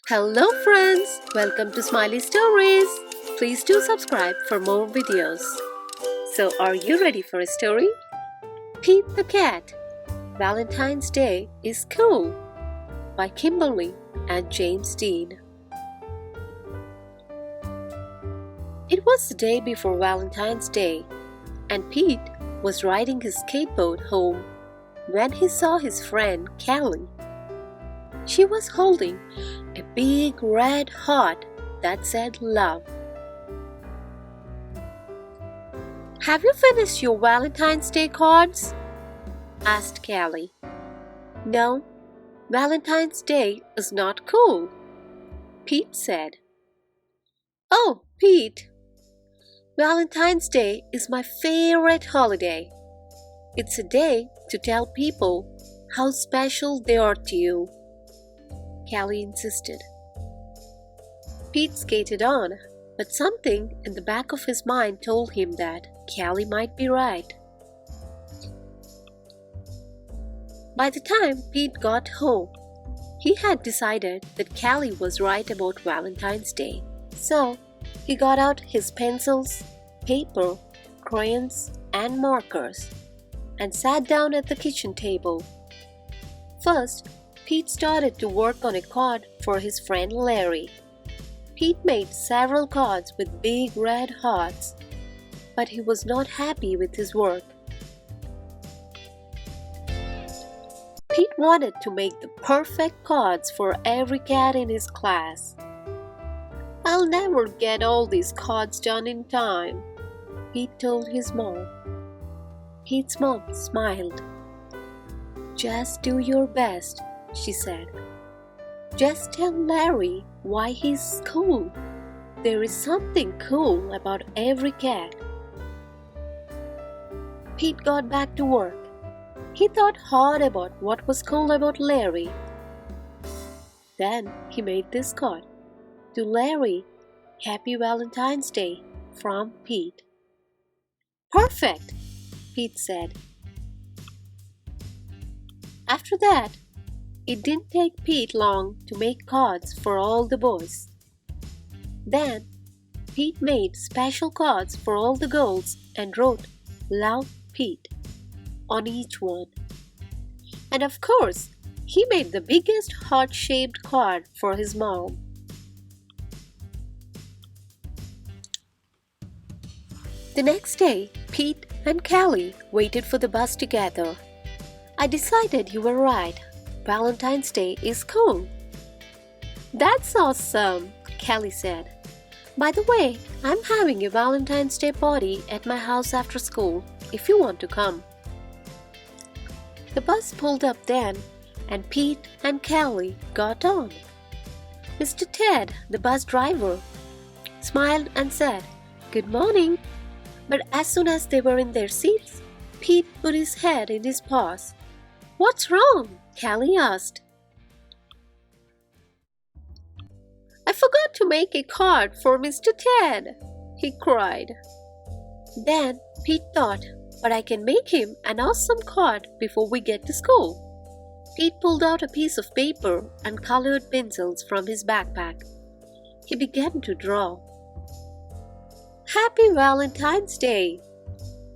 Hello friends, welcome to Smiley Stories. Please do subscribe for more videos. So are you ready for a story? Pete the Cat, Valentine's Day is Cool by Kimberly and James Dean. It was the day before Valentine's Day and Pete was riding his skateboard home when he saw his friend Callie. She was holding a big red heart that said love. "Have you finished your Valentine's Day cards?" asked Callie. "No, Valentine's Day is not cool," Pete said. "Oh, Pete, Valentine's Day is my favorite holiday. It's a day to tell people how special they are to you," Callie insisted. Pete skated on, but something in the back of his mind told him that Callie might be right. By the time Pete got home, he had decided that Callie was right about Valentine's Day. So, he got out his pencils, paper, crayons, and markers and sat down at the kitchen table. First, Pete started to work on a card for his friend Larry. Pete made several cards with big red hearts, but he was not happy with his work. Pete wanted to make the perfect cards for every cat in his class. "I'll never get all these cards done in time," Pete told his mom. Pete's mom smiled. "Just do your best," she said. "Just tell Larry why he's cool. There is something cool about every cat." Pete got back to work. He thought hard about what was cool about Larry. Then he made this card. "To Larry, Happy Valentine's Day from Pete." "Perfect," Pete said. After that, it didn't take Pete long to make cards for all the boys. Then, Pete made special cards for all the girls and wrote "Love Pete" on each one. And of course, he made the biggest heart-shaped card for his mom. The next day, Pete and Callie waited for the bus together. "I decided you were right. Valentine's Day is cool." "That's awesome," Callie said. "By the way, I'm having a Valentine's Day party at my house after school, if you want to come." The bus pulled up then, and Pete and Callie got on. Mr. Ted, the bus driver, smiled and said, "Good morning." But as soon as they were in their seats, Pete put his head in his paws. "What's wrong?" Callie asked. "I forgot to make a card for Mr. Ted," he cried. Then Pete thought, "But I can make him an awesome card before we get to school." Pete pulled out a piece of paper and colored pencils from his backpack. He began to draw. "Happy Valentine's Day!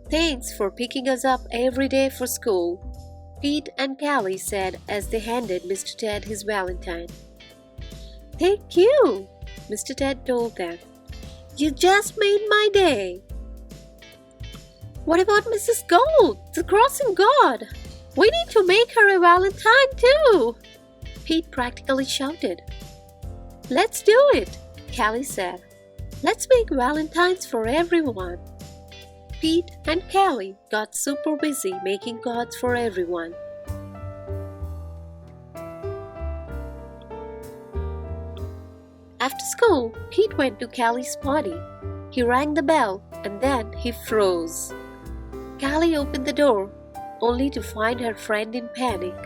Thanks for picking us up every day for school," Pete and Callie said as they handed Mr. Ted his Valentine. "Thank you," Mr. Ted told them. "You just made my day." "What about Mrs. Gold, the crossing guard? We need to make her a Valentine too," Pete practically shouted. "Let's do it," Callie said. "Let's make Valentines for everyone." Pete and Callie got super busy making cards for everyone. After school, Pete went to Callie's party. He rang the bell and then he froze. Callie opened the door, only to find her friend in panic.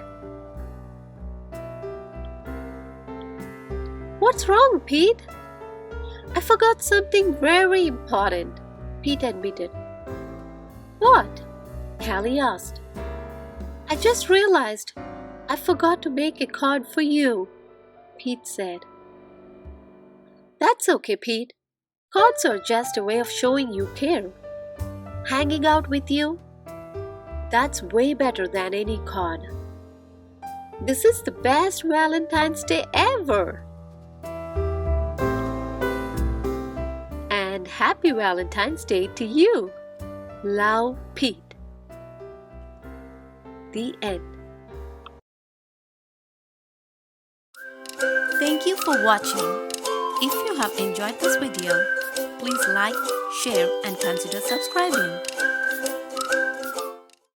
"What's wrong, Pete?" "I forgot something very important," Pete admitted. "What?" Callie asked. "I just realized I forgot to make a card for you," Pete said. That's okay, Pete. Cards are just a way of showing you care. Hanging out with you? That's way better than any card. This is the best Valentine's Day ever! And happy Valentine's Day to you! Love, Pete. The end. Thank you for watching. If you have enjoyed this video, please like, share and consider subscribing.